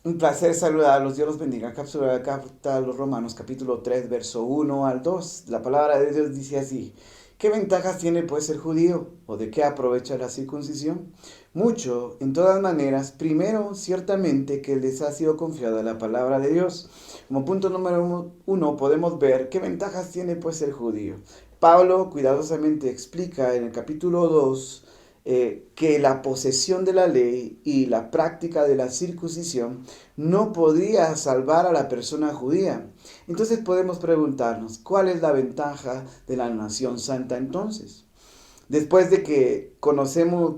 Un placer saludarlos, Dios los bendiga. Cápsula de la carta a los Romanos, capítulo 3, verso 1 al 2. La palabra de Dios dice así: ¿qué ventajas tiene pues ser judío? ¿O de qué aprovecha la circuncisión? Mucho, en todas maneras. Primero, ciertamente que les ha sido confiada la palabra de Dios. Como punto número uno, podemos ver qué ventajas tiene pues ser judío. Pablo cuidadosamente explica en el capítulo 2 que la posesión de la ley y la práctica de la circuncisión no podía salvar a la persona judía. Entonces podemos preguntarnos, ¿cuál es la ventaja de la nación santa entonces? Después de que conocimos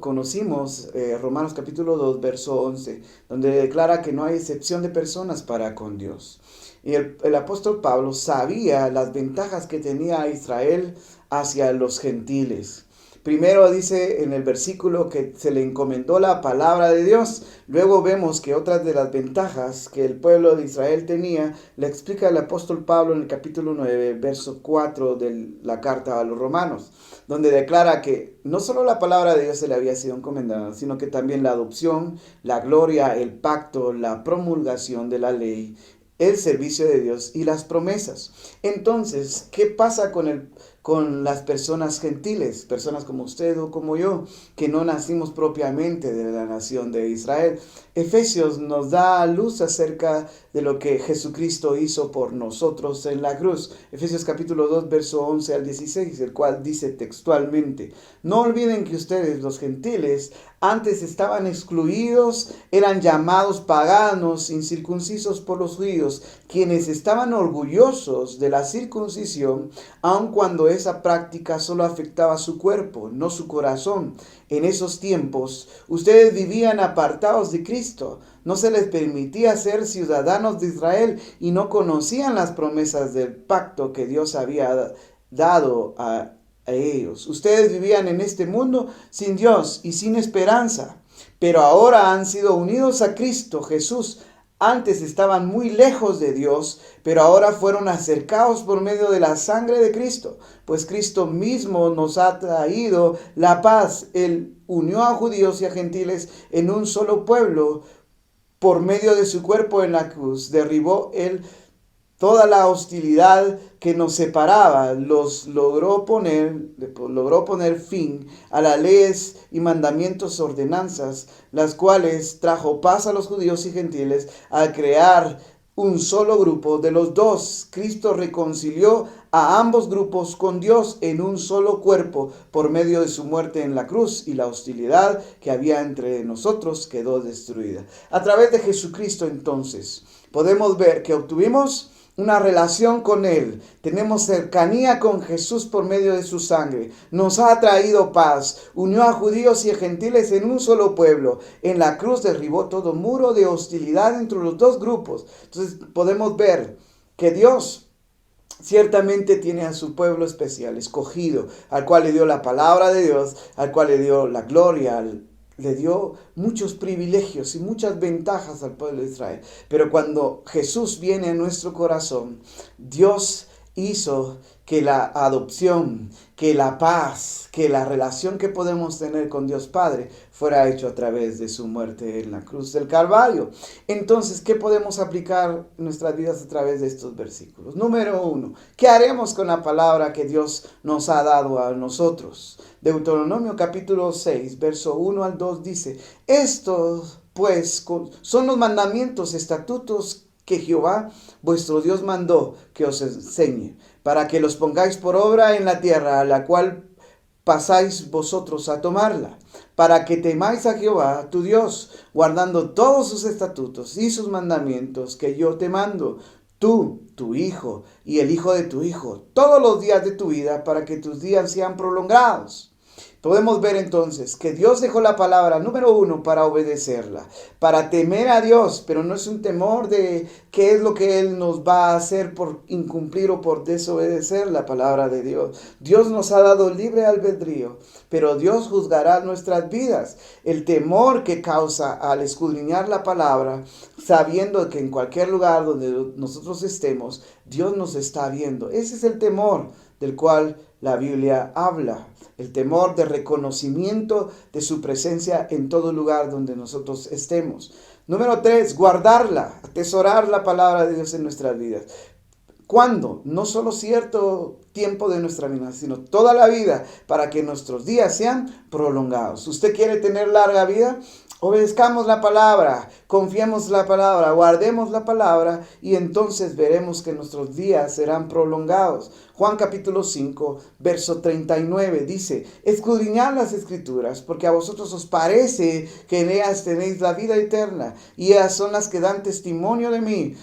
Romanos capítulo 2, verso 11, donde declara que no hay excepción de personas para con Dios. Y el apóstol Pablo sabía las ventajas que tenía Israel hacia los gentiles. Primero dice en el versículo que se le encomendó la palabra de Dios. Luego vemos que otras de las ventajas que el pueblo de Israel tenía, le explica el apóstol Pablo en el capítulo 9, verso 4 de la carta a los romanos, donde declara que no solo la palabra de Dios se le había sido encomendada, sino que también la adopción, la gloria, el pacto, la promulgación de la ley, el servicio de Dios y las promesas. Entonces, ¿qué pasa con las personas gentiles, personas como usted o como yo, que no nacimos propiamente de la nación de Israel? Efesios nos da luz acerca de lo que Jesucristo hizo por nosotros en la cruz. Efesios capítulo 2, verso 11 al 16, el cual dice textualmente: no olviden que ustedes, los gentiles, antes estaban excluidos, eran llamados paganos, incircuncisos por los judíos, quienes estaban orgullosos de la circuncisión, aun cuando esa práctica solo afectaba su cuerpo, no su corazón. En esos tiempos, ustedes vivían apartados de Cristo, no se les permitía ser ciudadanos de Israel y no conocían las promesas del pacto que Dios había dado a ellos. Ustedes vivían en este mundo sin Dios y sin esperanza, pero ahora han sido unidos a Cristo Jesús. Antes estaban muy lejos de Dios, pero ahora fueron acercados por medio de la sangre de Cristo, pues Cristo mismo nos ha traído la paz. Él unió a judíos y a gentiles en un solo pueblo por medio de su cuerpo en la cruz. Derribó él toda la hostilidad que nos separaba. Logró poner fin a las leyes y mandamientos, ordenanzas, las cuales trajo paz a los judíos y gentiles al crear un solo grupo de los dos. Cristo reconcilió a ambos grupos con Dios en un solo cuerpo por medio de su muerte en la cruz, y la hostilidad que había entre nosotros quedó destruida. A través de Jesucristo entonces podemos ver que obtuvimos una relación con Él. Tenemos cercanía con Jesús por medio de su sangre. Nos ha traído paz. Unió a judíos y a gentiles en un solo pueblo. En la cruz derribó todo muro de hostilidad entre los dos grupos. Entonces podemos ver que Dios ciertamente tiene a su pueblo especial, escogido, al cual le dio la palabra de Dios, al cual le dio la gloria, le dio muchos privilegios y muchas ventajas al pueblo de Israel. Pero cuando Jesús viene a nuestro corazón, Dios hizo que la adopción, que la paz, que la relación que podemos tener con Dios Padre fuera hecho a través de su muerte en la cruz del Calvario. Entonces, ¿qué podemos aplicar en nuestras vidas a través de estos versículos? Número uno, ¿qué haremos con la palabra que Dios nos ha dado a nosotros? Deuteronomio capítulo 6, verso 1 al 2 dice: estos pues son los mandamientos, estatutos que Jehová vuestro Dios mandó que os enseñe, para que los pongáis por obra en la tierra a la cual pasáis vosotros a tomarla, para que temáis a Jehová tu Dios, guardando todos sus estatutos y sus mandamientos que yo te mando, tú, tu hijo y el hijo de tu hijo, todos los días de tu vida, para que tus días sean prolongados. Podemos ver entonces que Dios dejó la palabra número uno para obedecerla, para temer a Dios, pero no es un temor de qué es lo que Él nos va a hacer por incumplir o por desobedecer la palabra de Dios. Dios nos ha dado libre albedrío, pero Dios juzgará nuestras vidas. El temor que causa al escudriñar la palabra, sabiendo que en cualquier lugar donde nosotros estemos, Dios nos está viendo. Ese es el temor del cual la Biblia habla. El temor de reconocimiento de su presencia en todo lugar donde nosotros estemos. Número 3, guardarla, atesorar la palabra de Dios en nuestras vidas. ¿Cuándo? No solo cierto tiempo de nuestra vida, sino toda la vida, para que nuestros días sean prolongados. ¿Usted quiere tener larga vida? Obedezcamos la palabra, confiemos la palabra, guardemos la palabra y entonces veremos que nuestros días serán prolongados. Juan capítulo 5, verso 39 dice, escudriñad las escrituras, porque a vosotros os parece que en ellas tenéis la vida eterna, y ellas son las que dan testimonio de mí.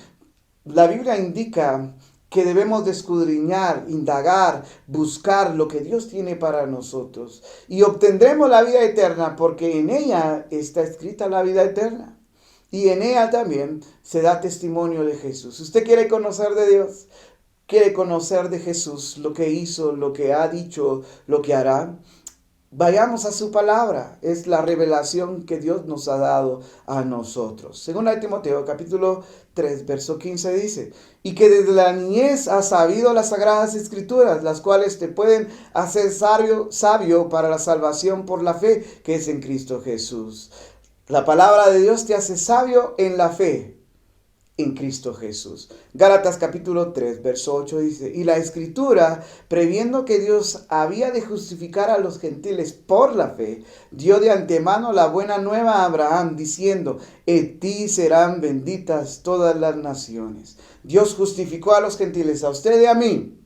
La Biblia indica que debemos de escudriñar, indagar, buscar lo que Dios tiene para nosotros. Y obtendremos la vida eterna porque en ella está escrita la vida eterna. Y en ella también se da testimonio de Jesús. ¿Usted quiere conocer de Dios? ¿Quiere conocer de Jesús lo que hizo, lo que ha dicho, lo que hará? Vayamos a su palabra, es la revelación que Dios nos ha dado a nosotros. Segunda de Timoteo, capítulo 3, verso 15 dice, y que desde la niñez has sabido las sagradas escrituras, las cuales te pueden hacer sabio para la salvación por la fe que es en Cristo Jesús. La palabra de Dios te hace sabio en la fe en Cristo Jesús. Gálatas capítulo 3, verso 8 dice, y la escritura, previendo que Dios había de justificar a los gentiles por la fe, dio de antemano la buena nueva a Abraham, diciendo, en ti serán benditas todas las naciones. Dios justificó a los gentiles, a usted y a mí,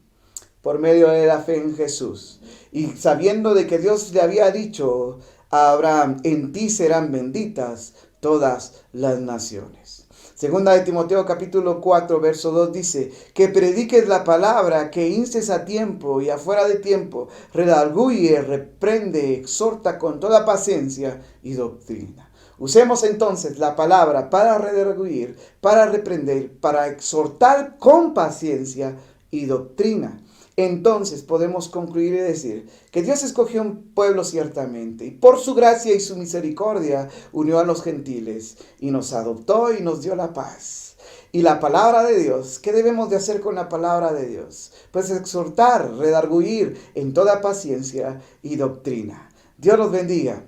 por medio de la fe en Jesús. Y sabiendo de que Dios le había dicho a Abraham, en ti serán benditas todas las naciones. Segunda de Timoteo capítulo 4, verso 2 dice, que prediques la palabra, que instes a tiempo y afuera de tiempo, redarguye, reprende, exhorta con toda paciencia y doctrina. Usemos entonces la palabra para redarguir, para reprender, para exhortar con paciencia y doctrina. Entonces podemos concluir y decir que Dios escogió un pueblo ciertamente y por su gracia y su misericordia unió a los gentiles y nos adoptó y nos dio la paz. Y la palabra de Dios, ¿qué debemos de hacer con la palabra de Dios? Pues exhortar, redarguir en toda paciencia y doctrina. Dios los bendiga.